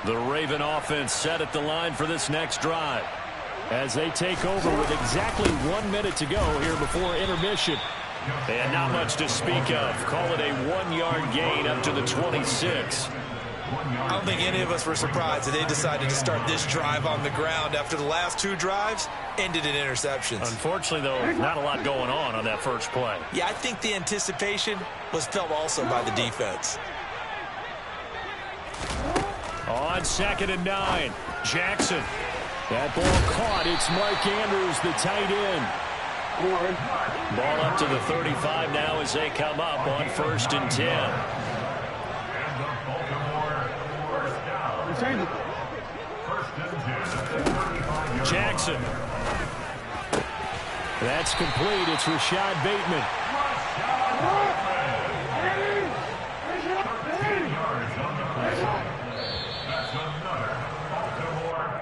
The Raven offense set at the line for this next drive as they take over with exactly 1 minute to go here before intermission. And not much to speak of. Call it a 1-yard gain up to the 26. I don't think any of us were surprised that they decided to start this drive on the ground after the last 2 drives ended in interceptions. Unfortunately, though, not a lot going on that first play. Yeah, I think the anticipation was felt also by the defense. On 2nd and 9, Jackson. That ball caught. It's Mark Andrews, the tight end. Ball up to the 35 now as they come up on 1st and 10. Jackson. That's complete. It's Rashad Bateman.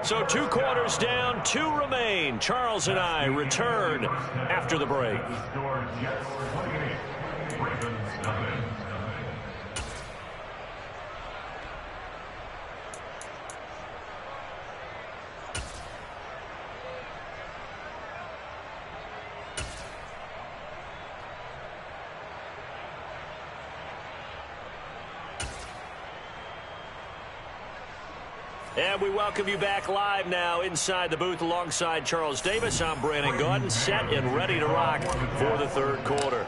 So 2 quarters down, 2 remain. Charles and I return after the break. And we welcome you back live now inside the booth alongside Charles Davis. I'm Brandon Gaudin, set and ready to rock for the 3rd quarter.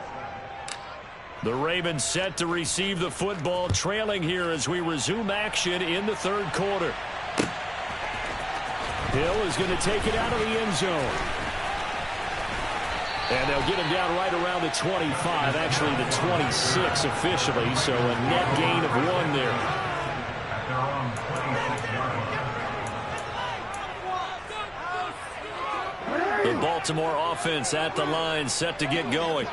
The Ravens set to receive the football, trailing here as we resume action in the 3rd quarter. Hill is going to take it out of the end zone. And they'll get him down right around the 25, actually the 26 officially, so a net gain of 1 there. The Baltimore offense at the line, set to get going.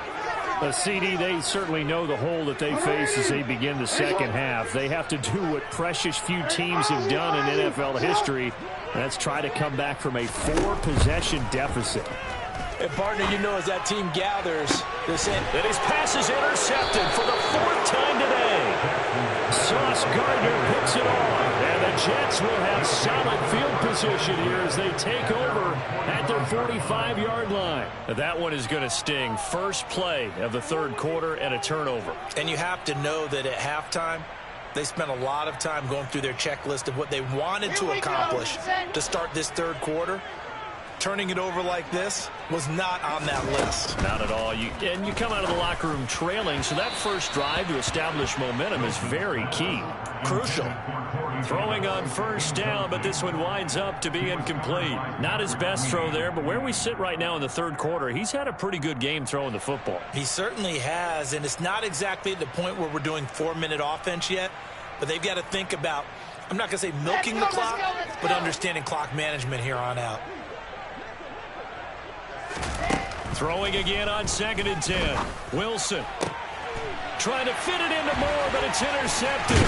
CD, they certainly know the hole that they face as they begin the 2nd half. They have to do what precious few teams have done in NFL history. That's try to come back from a 4-possession deficit. And partner, you know, as that team gathers, and his pass is intercepted for the 4th time today. Sauce Gardner picks it off, and the Jets will have solid field position here as they take over at their 45-yard line. That one is going to sting. First play of the 3rd quarter and a turnover. And you have to know that at halftime, they spent a lot of time going through their checklist of what they wanted to accomplish to start this 3rd quarter. Turning it over like this was not on that list. Not at all. You come out of the locker room trailing, so that first drive to establish momentum is very key. Crucial. Throwing on 1st down, but this one winds up to be incomplete. Not his best throw there, but where we sit right now in the 3rd quarter, he's had a pretty good game throwing the football. He certainly has, and it's not exactly at the point where we're doing 4-minute offense yet, but they've got to think about, I'm not going to say milking the clock, but understanding clock management here on out. Throwing again on 2nd and 10. Wilson trying to fit it into Moore, but it's intercepted.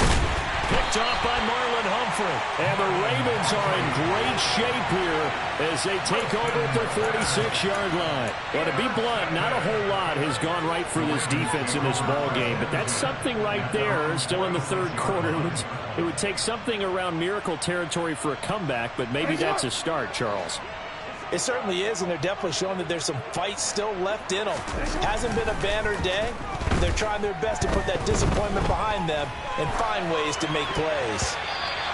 Picked off by Marlon Humphrey. And the Ravens are in great shape here as they take over at their 46-yard line. Well, to be blunt, not a whole lot has gone right for this defense in this ball game, but that's something right there. Still in the 3rd quarter. It would take something around miracle territory for a comeback, but maybe that's a start, Charles. It certainly is, and they're definitely showing that there's some fight still left in them. Hasn't been a banner day. They're trying their best to put that disappointment behind them and find ways to make plays.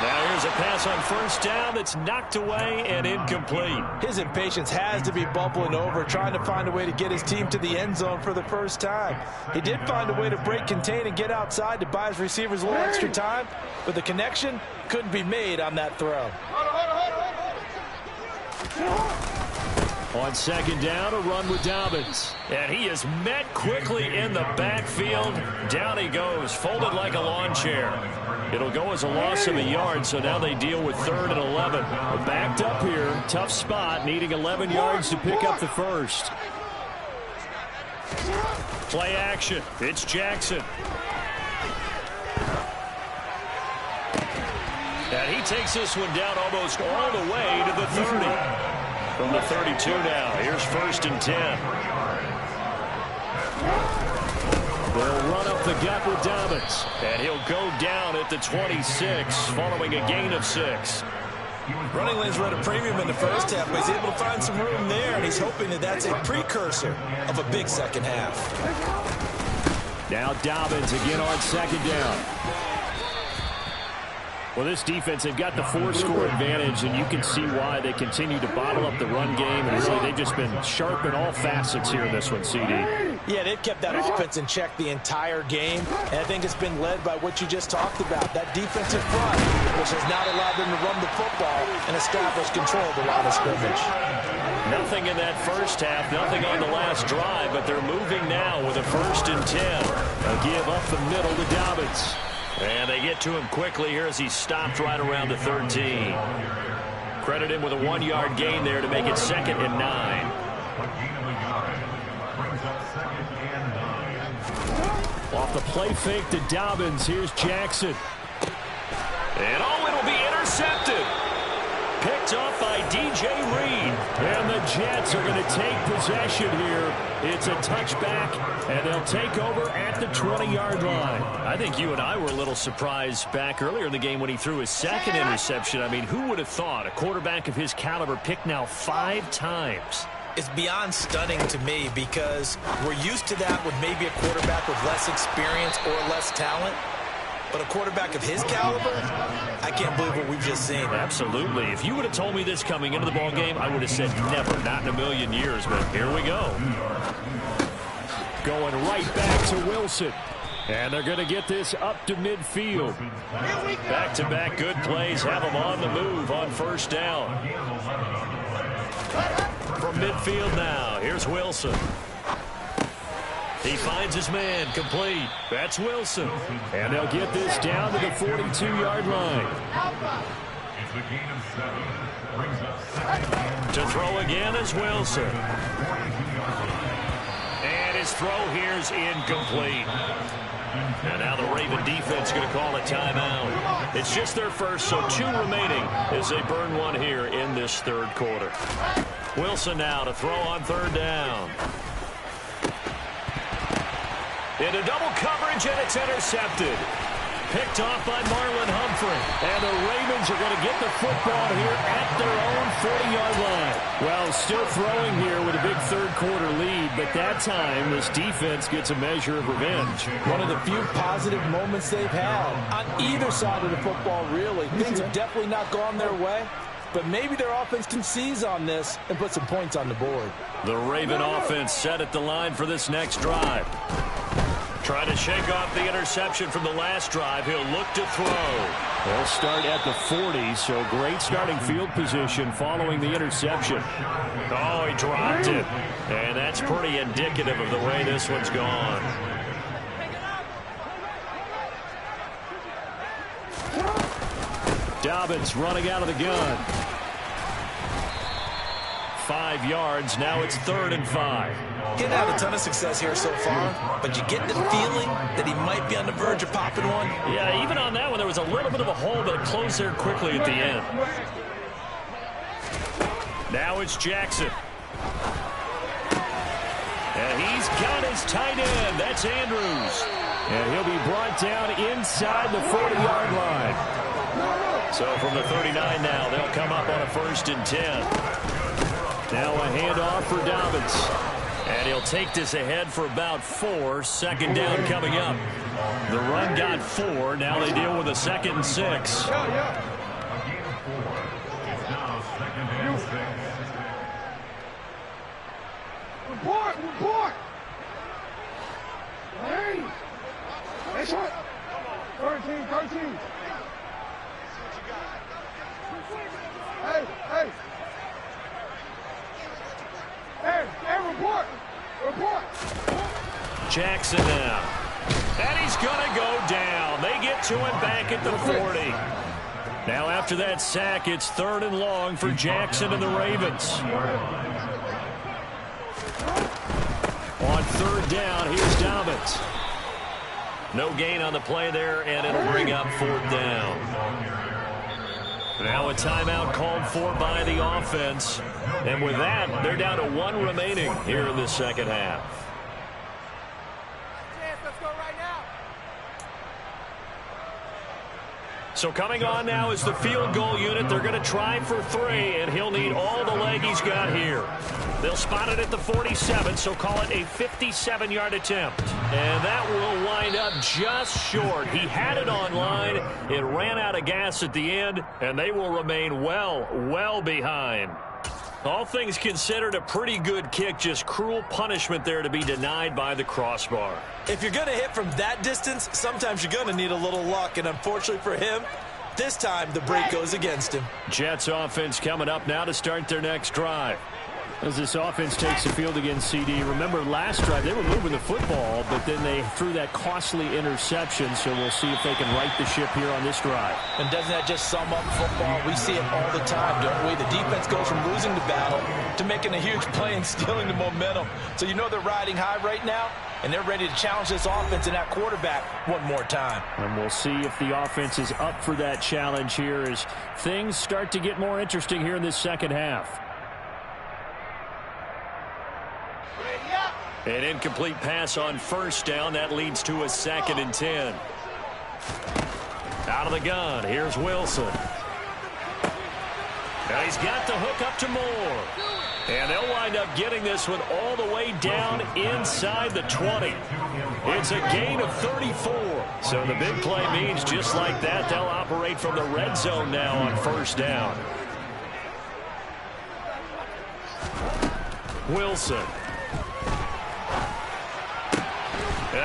Now here's a pass on 1st down that's knocked away and incomplete. His impatience has to be bubbling over, trying to find a way to get his team to the end zone for the first time. He did find a way to break contain and get outside to buy his receivers a little extra time, but the connection couldn't be made on that throw. On 2nd down, a run with Dobbins. And he is met quickly in the backfield. Down he goes, folded like a lawn chair. It'll go as a loss of a yard, so now they deal with 3rd and 11. We're backed up here, tough spot, needing 11 yards to pick up the first. Play action, it's Jackson. And he takes this one down almost all the way to the 30. From the 32 now, here's 1st and 10. They'll run up the gut with Dobbins. And he'll go down at the 26 following a gain of 6. Running lanes were at a premium in the first half, but he's able to find some room there, and he's hoping that that's a precursor of a big second half. Now Dobbins again on second down. Well, this defense, they've got the 4-score advantage, and you can see why they continue to bottle up the run game. And really, they've just been sharp in all facets here in this one, CD. Yeah, they've kept that offense in check the entire game, and I think it's been led by what you just talked about, that defensive front, which has not allowed them to run the football and establish control of the line of scrimmage. Nothing in that first half, nothing on the last drive, but they're moving now with a 1st and 10. A give up the middle to Dobbins. And they get to him quickly here as he stopped right around the 13. Credit him with a 1-yard gain there to make it 2nd and 9. Off the play fake to Dobbins. Here's Jackson. And it'll be intercepted. Picked off by DJ Reed. And the Jets are going to take possession here. It's a touchback, and they'll take over at the 20-yard line. I think you and I were a little surprised back earlier in the game when he threw his 2nd interception. I mean, who would have thought a quarterback of his caliber picked now 5 times? It's beyond stunning to me because we're used to that with maybe a quarterback with less experience or less talent. But a quarterback of his caliber, I can't believe what we've just seen. Absolutely. If you would have told me this coming into the ballgame, I would have said never, not in a million years. But here we go. Going right back to Wilson. And they're going to get this up to midfield. Back-to-back good plays have them on the move on 1st down. From midfield now, here's Wilson. He finds his man, complete. That's Wilson. And they'll get this down to the 42-yard line. To throw again is Wilson. And his throw here's incomplete. And now the Raven defense is going to call a timeout. It's just their first, so 2 remaining as they burn 1 here in this 3rd quarter. Wilson now to throw on 3rd down. Into double coverage, and it's intercepted. Picked off by Marlon Humphrey. And the Ravens are going to get the football here at their own 40-yard line. Well, still throwing here with a big 3rd quarter lead, but that time this defense gets a measure of revenge. One of the few positive moments they've had on either side of the football, really. Things have definitely not gone their way, but maybe their offense can seize on this and put some points on the board. The Raven offense set at the line for this next drive. Trying to shake off the interception from the last drive. He'll look to throw. They'll start at the 40, so great starting field position following the interception. Oh, he dropped it. And that's pretty indicative of the way this one's gone. Dobbins running out of the gun. 5 yards. Now it's 3rd and 5. Getting had a ton of success here so far, but you get the feeling that he might be on the verge of popping one. Yeah, even on that one, there was a little bit of a hole, but it closed there quickly at the end. Now it's Jackson. And he's got his tight end. That's Andrews. And he'll be brought down inside the 40-yard line. So from the 39 now, they'll come up on a 1st and 10. Now a handoff for Dobbins. And he'll take this ahead for about 4. 2nd down coming up. The run got 4. Now they deal with a 2nd and 6. Report! Hey! That's right! 13! Hey, report! Jackson now. And he's going to go down. They get to him back at the 40. Now after that sack, it's 3rd and long for Jackson and the Ravens. On 3rd down, here's Dobbins. No gain on the play there, and it'll bring up 4th down. Now a timeout called for by the offense. And with that, they're down to 1 remaining here in the 2nd half. Let's go. So coming on now is the field goal unit. They're going to try for 3, and he'll need all the leg he's got here. They'll spot it at the 47, so call it a 57-yard attempt. And that will wind up just short. He had it on line. It ran out of gas at the end, and they will remain well behind. All things considered, a pretty good kick. Just cruel punishment there to be denied by the crossbar. If you're going to hit from that distance, sometimes you're going to need a little luck. And unfortunately for him, this time the break goes against him. Jets offense coming up now to start their next drive. As this offense takes the field against CD, remember last drive they were moving the football, but then they threw that costly interception, so we'll see if they can right the ship here on this drive. And doesn't that just sum up football? We see it all the time, don't we? The defense goes from losing the battle to making a huge play and stealing the momentum. So you know they're riding high right now, and they're ready to challenge this offense and that quarterback one more time. And we'll see if the offense is up for that challenge here as things start to get more interesting here in this second half. An incomplete pass on first down. That leads to a 2nd and 10. Out of the gun. Here's Wilson. Now he's got the hook up to Moore. And they'll wind up getting this one all the way down inside the 20. It's a gain of 34. So the big play means just like that, they'll operate from the red zone now on first down. Wilson.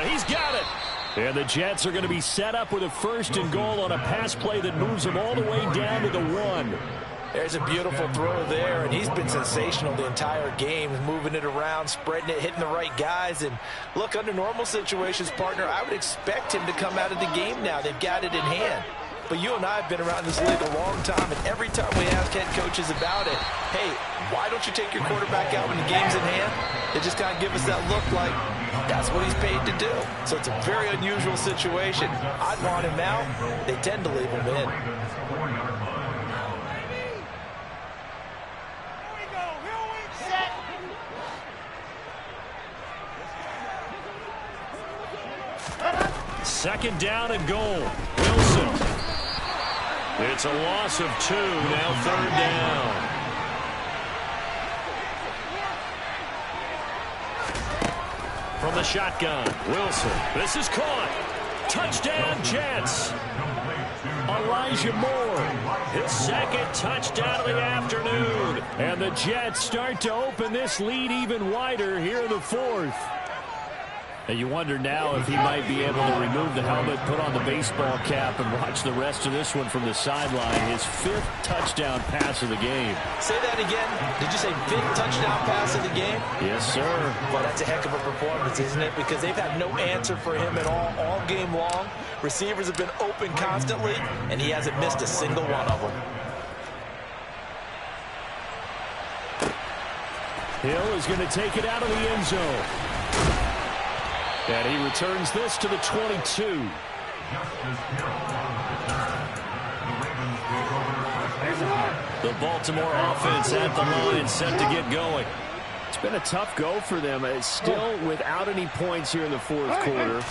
He's got it. And the Jets are going to be set up with a 1st and goal on a pass play that moves them all the way down to the 1. There's a beautiful throw there, and he's been sensational the entire game, moving it around, spreading it, hitting the right guys. And look, under normal situations, partner, I would expect him to come out of the game now. They've got it in hand. But you and I have been around this league a long time, and every time we ask head coaches about it, hey, why don't you take your quarterback out when the game's in hand? They just kind of give us that look like that's what he's paid to do. So it's a very unusual situation. I'd want him out. They tend to leave him in. Second down and goal. Wilson. It's a loss of 2. Now 3rd down. From the shotgun, Wilson. This is caught. Touchdown, Jets. Elijah Moore. His 2nd touchdown of the afternoon. And the Jets start to open this lead even wider here in the 4th. And you wonder now if he might be able to remove the helmet, put on the baseball cap, and watch the rest of this one from the sideline. His 5th touchdown pass of the game. Say that again. Did you say 5th touchdown pass of the game? Yes, sir. Well, that's a heck of a performance, isn't it? Because they've had no answer for him at all game long. Receivers have been open constantly, and he hasn't missed a single one of them. Hill is going to take it out of the end zone. And he returns this to the 22. The Baltimore offense at the line, set to get going. It's been a tough go for them. It's still without any points here in the 4th quarter.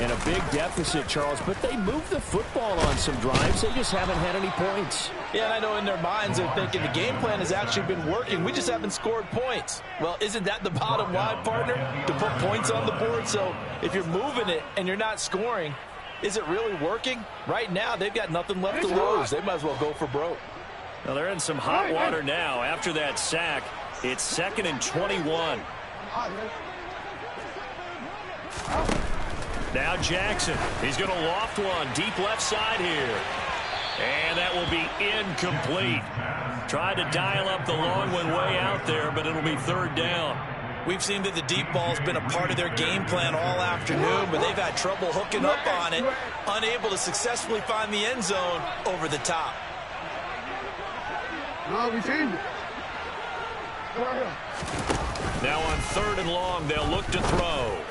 And a big deficit, Charles. But they moved the football on some drives. They just haven't had any points. Yeah, and I know in their minds they're thinking the game plan has actually been working. We just haven't scored points. Well, isn't that the bottom line, partner? To put points on the board. So if you're moving it and you're not scoring, is it really working? Right now, they've got nothing left to lose. They might as well go for broke. Well, they're in some hot water now after that sack. It's 2nd and 21. Now Jackson. He's going to loft one deep left side here. And that will be incomplete. Tried to dial up the long one way out there, but it'll be 3rd down. We've seen that the deep ball's been a part of their game plan all afternoon, but they've had trouble hooking up on it, unable to successfully find the end zone over the top. No, we changed it. Now on 3rd and long, they'll look to throw.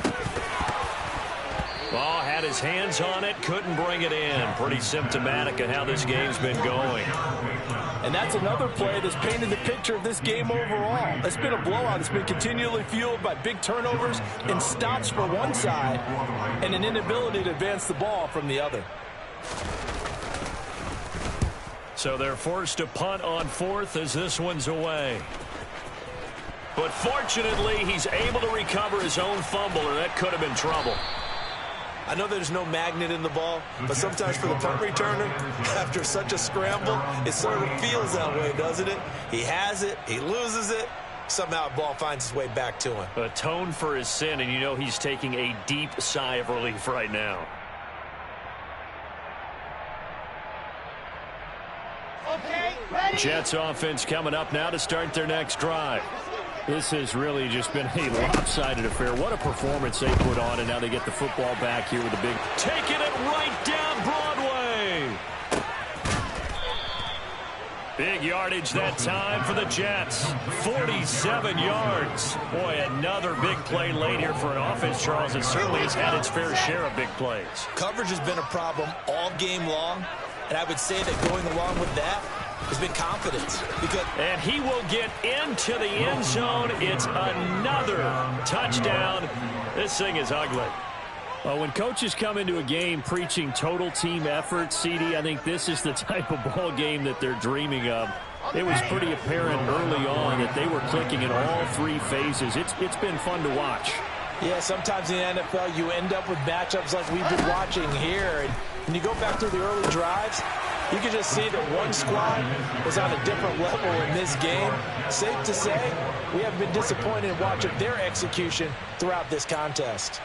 Ball had his hands on it, couldn't bring it in. Pretty symptomatic of how this game's been going. And that's another play that's painted the picture of this game overall. It's been a blowout. It's been continually fueled by big turnovers and stops for one side and an inability to advance the ball from the other. So they're forced to punt on fourth as this one's away. But fortunately, he's able to recover his own fumble, or that could have been trouble. I know there's no magnet in the ball, but sometimes for the punt returner, after such a scramble, it sort of feels that way, doesn't it? He has it, he loses it, somehow the ball finds its way back to him. Atone for his sin, and you know he's taking a deep sigh of relief right now. Okay, ready? Jets offense coming up now to start their next drive. This has really just been a lopsided affair. What a performance they put on, and now they get the football back here with a big... Taking it right down Broadway. Big yardage that time for the Jets. 47 yards. Boy, another big play late here for an offense, Charles, that certainly has had its fair share of big plays. Coverage has been a problem all game long, and I would say that going along with that has been confidence. And he will get into the end zone. It's another touchdown. This thing is ugly. Well, when coaches come into a game preaching total team effort, CD, I think this is the type of ball game that they're dreaming of. It was pretty apparent early on that they were clicking in all three phases. It's been fun to watch. Yeah, sometimes in the NFL you end up with matchups like we've been watching here. And when you go back through the early drives, you can just see that one squad was on a different level in this game. Safe to say, we have been disappointed in watching their execution throughout this contest.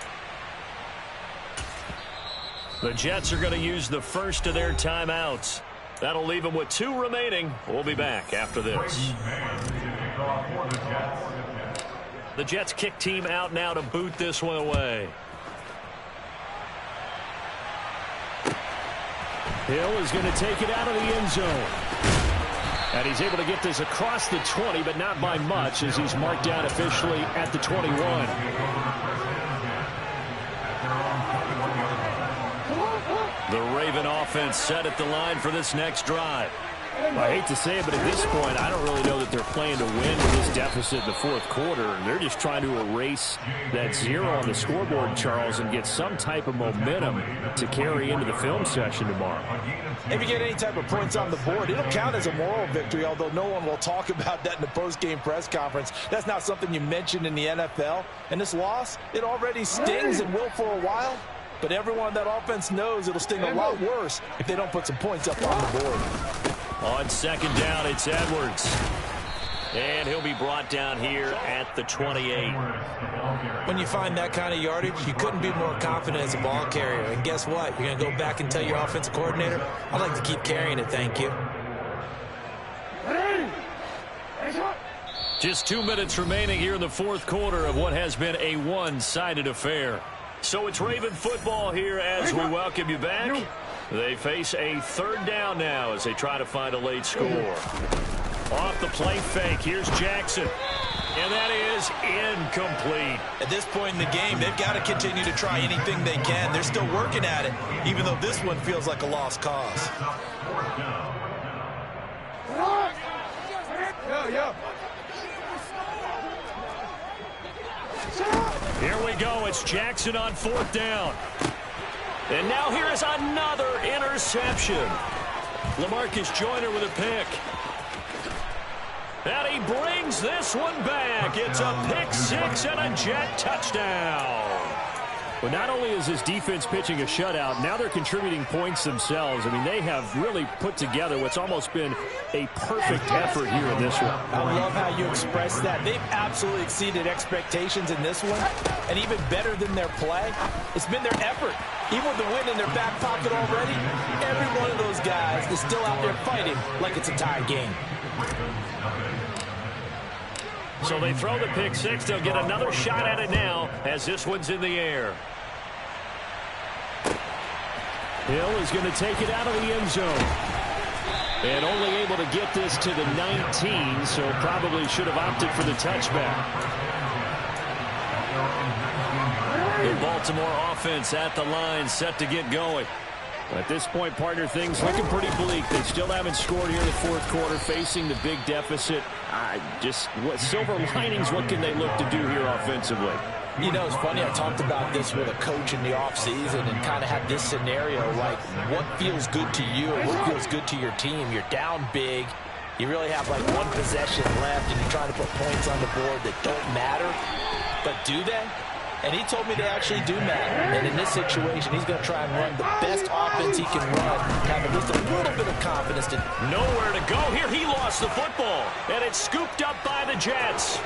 The Jets are going to use the first of their timeouts. That'll leave them with 2 remaining. We'll be back after this. The Jets kick team out now to boot this one away. Hill is going to take it out of the end zone. And he's able to get this across the 20, but not by much, as he's marked down officially at the 21. The Raven offense set at the line for this next drive. I hate to say it, but at this point, I don't really know that they're playing to win with this deficit in the fourth quarter. They're just trying to erase that 0 on the scoreboard, Charles, and get some type of momentum to carry into the film session tomorrow. If you get any type of points on the board, it'll count as a moral victory, although no one will talk about that in the post-game press conference. That's not something you mentioned in the NFL. And this loss, it already stings and will for a while. But everyone on that offense knows it'll sting a lot worse if they don't put some points up on the board. On second down, it's Edwards. And he'll be brought down here at the 28. When you find that kind of yardage, you couldn't be more confident as a ball carrier. And guess what? You're going to go back and tell your offensive coordinator, I'd like to keep carrying it, thank you. Just 2 minutes remaining here in the fourth quarter of what has been a one-sided affair. So it's Raven football here as we welcome you back. They face a third down now as they try to find a late score. Off the play fake, here's Jackson. And that is incomplete. At this point in the game, they've got to continue to try anything they can. They're still working at it, even though this one feels like a lost cause. Here we go. It's Jackson on fourth down. And now here is another interception. LaMarcus Joyner with a pick. And he brings this one back. It's a pick six and a Jet touchdown. But not only is this defense pitching a shutout, now they're contributing points themselves. I mean, they have really put together what's almost been a perfect effort here in this one. I love how you express that. They've absolutely exceeded expectations in this one. And even better than their play, it's been their effort. Even with the win in their back pocket already, every one of those guys is still out there fighting like it's a tie game. So they throw the pick six. They'll get another shot at it now as this one's in the air. Hill is going to take it out of the end zone. And only able to get this to the 19, so probably should have opted for the touchback. The Baltimore offense at the line, set to get going. At this point, partner, things looking pretty bleak. They still haven't scored here in the fourth quarter, facing the big deficit. Just what silver linings, what can they look to do here offensively? You know, it's funny, I talked about this with a coach in the offseason and kind of had this scenario, like what feels good to you or what feels good to your team. You're down big. You really have like one possession left and you're trying to put points on the board that don't matter. But do they? And he told me they actually do matter. And in this situation, he's going to try and run the best offense he can run, have at least a little bit of confidence. Nowhere to go here. He lost the football. And it's scooped up by the Jets.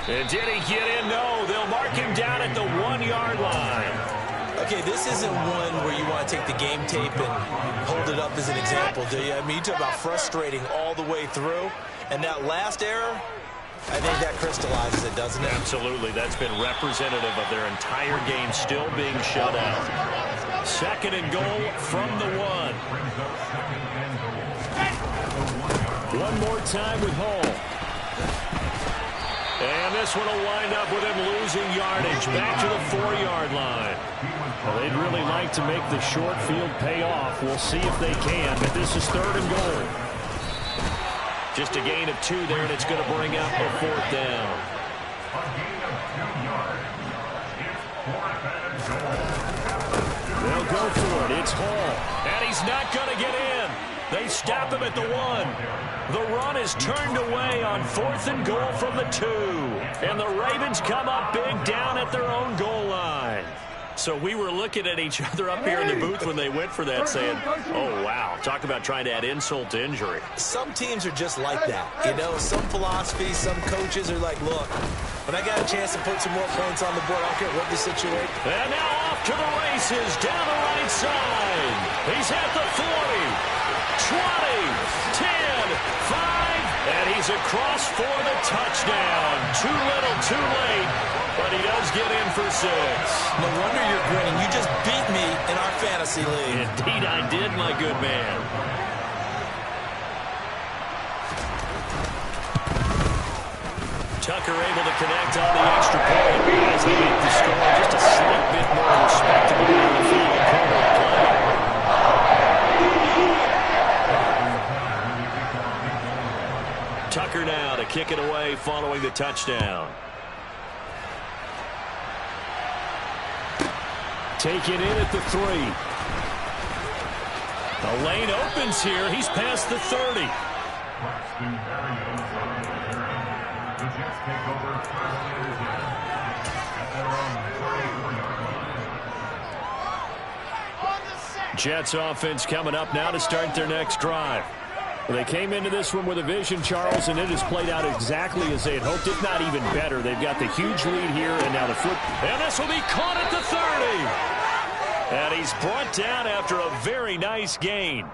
And did he get in? No. They'll mark him down at the 1-yard line. Okay, this isn't one where you want to take the game tape and hold it up as an example, do you? I mean, you talk about frustrating all the way through. And that last error, I think that crystallizes it, doesn't it? Absolutely. That's been representative of their entire game still being shut out. 2nd and goal from the 1. One more time with Hall. And this one will wind up with him losing yardage back to the 4-yard line. Well, they'd really like to make the short field pay off. We'll see if they can, but this is 3rd and goal. Just a gain of 2 there, and it's going to bring up a 4th down. They'll go for it. It's Hall. And he's not going to get in. They stop him at the 1. The run is turned away on 4th and goal from the 2. And the Ravens come up big down at their own goal line. So we were looking at each other up here in the booth when they went for that saying, oh, wow, talk about trying to add insult to injury. Some teams are just like that. You know, some philosophies, some coaches are like, look, when I got a chance to put some more points on the board, I don't care what the situation. And now off to the races down the right side. He's at the 40, 20, 10, 5, and he's across for the touchdown. Too little, too late. But he does get in for 6. No wonder you're grinning. You just beat me in our fantasy league. Indeed I did, my good man. Tucker able to connect on the extra point as they make the score just a slight bit more respectable than the field goal play. Tucker now to kick it away following the touchdown. Taken in at the 3. The lane opens here. He's past the 30. Jets offense coming up now to start their next drive. Well, they came into this one with a vision, Charles, and it has played out exactly as they had hoped, if not even better. They've got the huge lead here, and now the foot. And this will be caught at the 30. And he's brought down after a very nice gain.